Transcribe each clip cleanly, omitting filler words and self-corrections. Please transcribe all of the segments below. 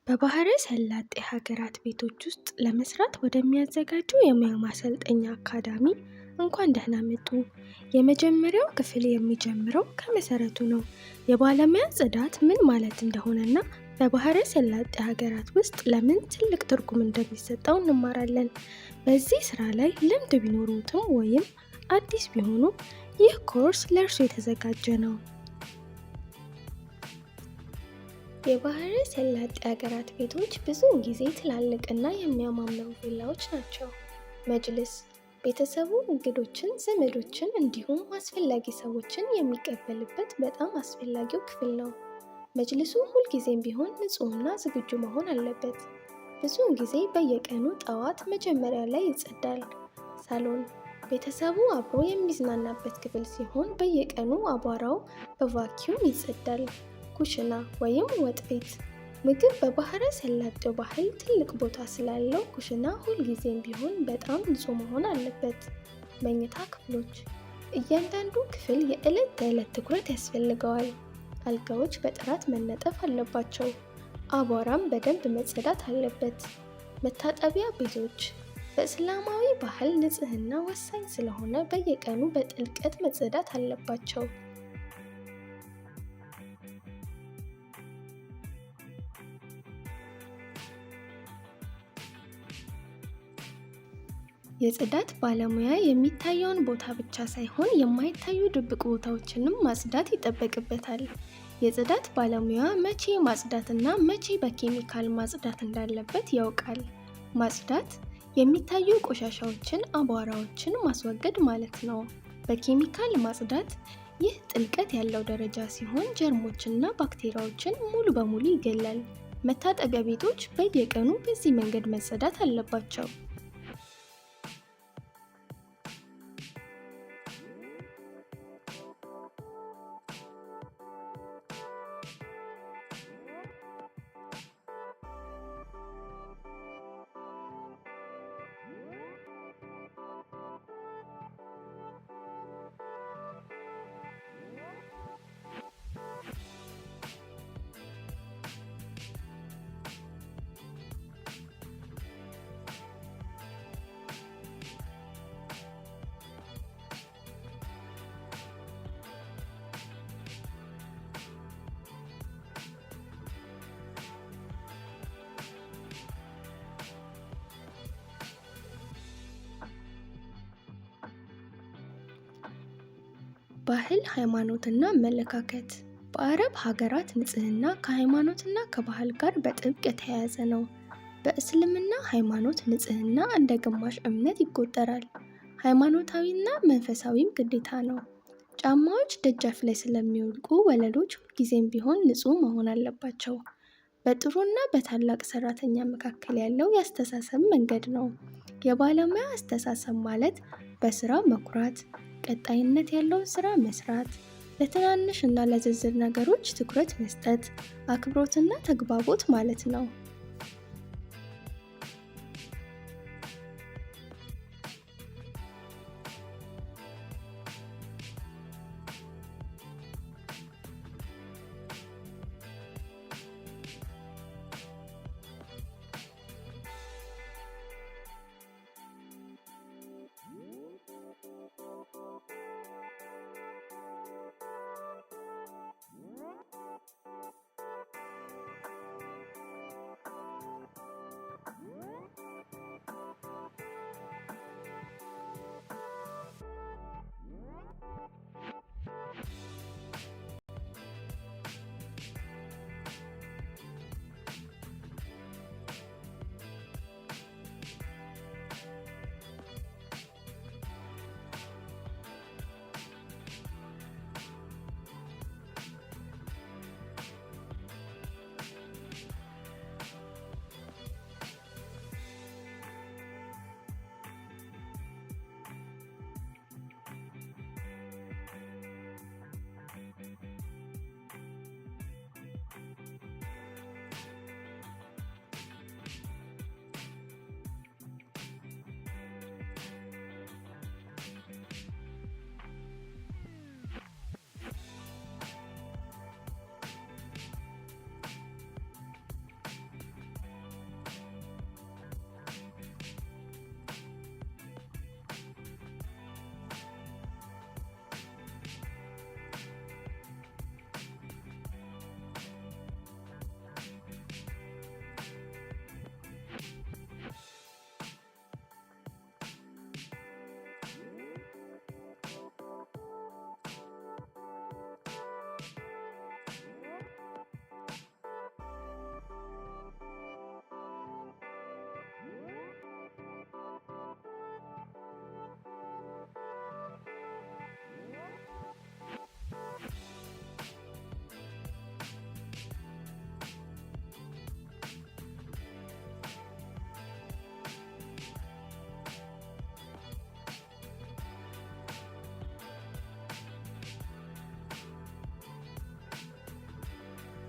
በባህረ ሰላጤ ሀገራት ቤቶች ውስጥ ለመስራት ወደሚያዘጋጁ የሙያ ማሰልጠኛ አካዳሚ እንኳን ደህና መጡ። የመጀመሪያው ክፍል የሚጀምረው ከመሰረቱ ነው። የባለሙያ ጽዳት ምን ማለት እንደሆነና በባህረ ሰላጤ ሀገራት ውስጥ ለምን ትልቅ ትርጉም እንደሚሰጠው እንማራለን። በዚህ ስራ ላይ ልምድ ቢኖሩትም ወይም አዲስ ቢሆኑ ይህ ኮርስ ለእርሱ የተዘጋጀ ነው። የባህረ ሰላጤ ሀገራት ቤቶች ብዙውን ጊዜ ትላልቅና የሚያማምሩ ቪላዎች ናቸው። መጅልስ ቤተሰቡ እንግዶችን፣ ዘመዶችን እንዲሁም አስፈላጊ ሰዎችን የሚቀበልበት በጣም አስፈላጊው ክፍል ነው። መጅልሱ ሁልጊዜም ቢሆን ንጹህና ዝግጁ መሆን አለበት። ብዙውን ጊዜ በየቀኑ ጠዋት መጀመሪያ ላይ ይጸዳል። ሳሎን ቤተሰቡ አብሮ የሚዝናናበት ክፍል ሲሆን በየቀኑ አቧራው በቫኪዩም ይጸዳል። ኩሽና ወይም ወጥ ቤት ምግብ በባህረ ሰላጤው ባህል ትልቅ ቦታ ስላለው ኩሽና ሁልጊዜም ቢሆን በጣም ንጹህ መሆን አለበት። መኝታ ክፍሎች እያንዳንዱ ክፍል የዕለት ተዕለት ትኩረት ያስፈልገዋል። አልጋዎች በጥራት መነጠፍ አለባቸው። አቧራም በደንብ መጸዳት አለበት። መታጠቢያ ቤቶች በእስላማዊ ባህል ንጽህና ወሳኝ ስለሆነ በየቀኑ በጥልቀት መጸዳት አለባቸው። የጽዳት ባለሙያ የሚታየውን ቦታ ብቻ ሳይሆን የማይታዩ ድብቅ ቦታዎችንም ማጽዳት ይጠበቅበታል። የጽዳት ባለሙያ መቼ ማጽዳትና መቼ በኬሚካል ማጽዳት እንዳለበት ያውቃል። ማጽዳት የሚታዩ ቆሻሻዎችን፣ አቧራዎችን ማስወገድ ማለት ነው። በኬሚካል ማጽዳት ይህ ጥልቀት ያለው ደረጃ ሲሆን ጀርሞችና ባክቴሪያዎችን ሙሉ በሙሉ ይገላል። መታጠቢያ ቤቶች በየቀኑ በዚህ መንገድ መጸዳት አለባቸው። ባህል፣ ሃይማኖትና አመለካከት በአረብ ሀገራት ንጽህና ከሃይማኖትና ከባህል ጋር በጥብቅ የተያያዘ ነው። በእስልምና ሃይማኖት ንጽህና እንደ ግማሽ እምነት ይቆጠራል። ሃይማኖታዊና መንፈሳዊም ግዴታ ነው። ጫማዎች ደጃፍ ላይ ስለሚወልቁ ወለሎች ሁልጊዜም ቢሆን ንጹህ መሆን አለባቸው። በጥሩና በታላቅ ሰራተኛ መካከል ያለው የአስተሳሰብ መንገድ ነው። የባለሙያ አስተሳሰብ ማለት በስራ መኩራት፣ ቀጣይነት ያለውን ስራ መስራት፣ ለትናንሽ እና ለዝርዝር ነገሮች ትኩረት መስጠት፣ አክብሮትና ተግባቦት ማለት ነው።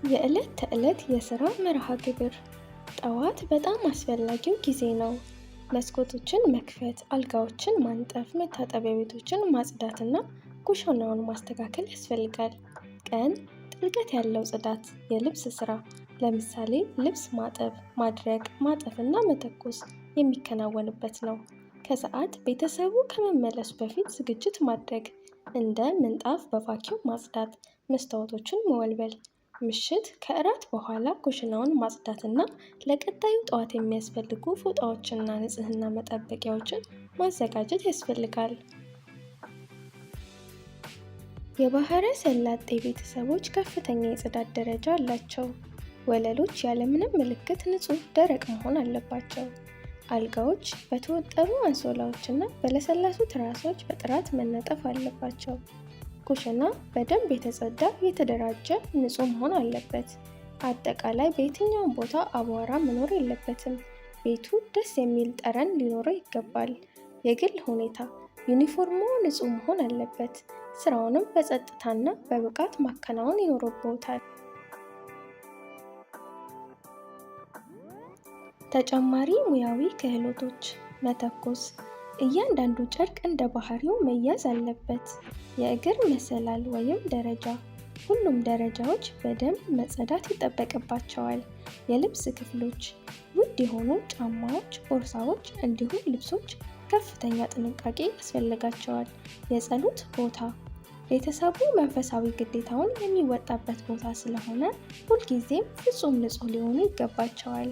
የዕለት ተዕለት የሥራ መርሃ ግብር። ጠዋት በጣም አስፈላጊው ጊዜ ነው። መስኮቶችን መክፈት፣ አልጋዎችን ማንጠፍ፣ መታጠቢያ ቤቶችን ማጽዳትና ኩሽናውን ማስተካከል ያስፈልጋል። ቀን ጥልቀት ያለው ጽዳት፣ የልብስ ሥራ ለምሳሌ ልብስ ማጠብ፣ ማድረቅ፣ ማጠፍና መተኮስ የሚከናወንበት ነው። ከሰዓት ቤተሰቡ ከመመለሱ በፊት ዝግጅት ማድረግ፣ እንደ ምንጣፍ በቫኪዩም ማጽዳት፣ መስታወቶችን መወልወል። ምሽት ከእራት በኋላ ኩሽናውን ማጽዳትና ለቀጣዩ ጠዋት የሚያስፈልጉ ፎጣዎችንና ንጽህና መጠበቂያዎችን ማዘጋጀት ያስፈልጋል። የባሕረ ሰላጤ ቤተሰቦች ከፍተኛ የጽዳት ደረጃ አላቸው። ወለሎች ያለምንም ምልክት ንጹህ፣ ደረቅ መሆን አለባቸው። አልጋዎች በተወጠሩ አንሶላዎችና በለሰለሱ ትራሶች በጥራት መነጠፍ አለባቸው። ኩሽና በደንብ የተጸዳ፣ የተደራጀ፣ ንጹህ መሆን አለበት። አጠቃላይ በየትኛውም ቦታ አቧራ መኖር የለበትም። ቤቱ ደስ የሚል ጠረን ሊኖረው ይገባል። የግል ሁኔታ ዩኒፎርሙ ንጹህ መሆን አለበት። ስራውንም በጸጥታና በብቃት ማከናወን ይኖርብዎታል። ተጨማሪ ሙያዊ ክህሎቶች። መተኮስ እያንዳንዱ ጨርቅ እንደ ባህሪው መያዝ አለበት። የእግር መሰላል ወይም ደረጃ፣ ሁሉም ደረጃዎች በደንብ መጸዳት ይጠበቅባቸዋል። የልብስ ክፍሎች፣ ውድ የሆኑ ጫማዎች፣ ቦርሳዎች እንዲሁም ልብሶች ከፍተኛ ጥንቃቄ ያስፈልጋቸዋል። የጸሎት ቦታ፣ ቤተሰቡ መንፈሳዊ ግዴታውን የሚወጣበት ቦታ ስለሆነ ሁልጊዜም ፍጹም ንጹህ ሊሆኑ ይገባቸዋል።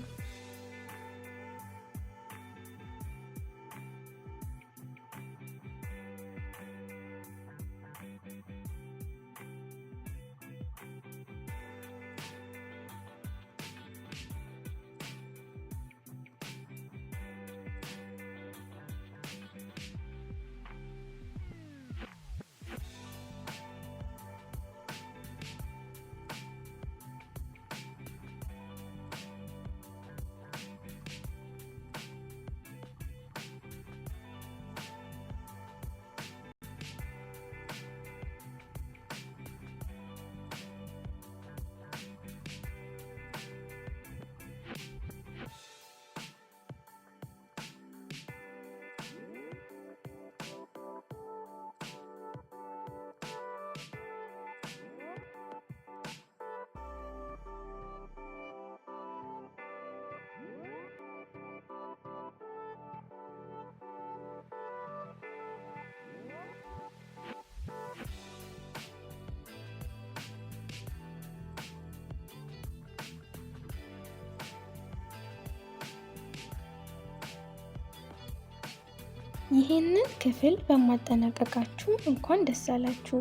ይህንን ክፍል በማጠናቀቃችሁ እንኳን ደስ አላችሁ።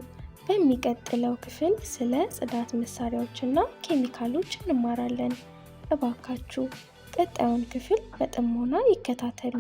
በሚቀጥለው ክፍል ስለ ጽዳት መሳሪያዎችና ኬሚካሎች እንማራለን። እባካችሁ ቀጣዩን ክፍል በጥሞና ይከታተሉ።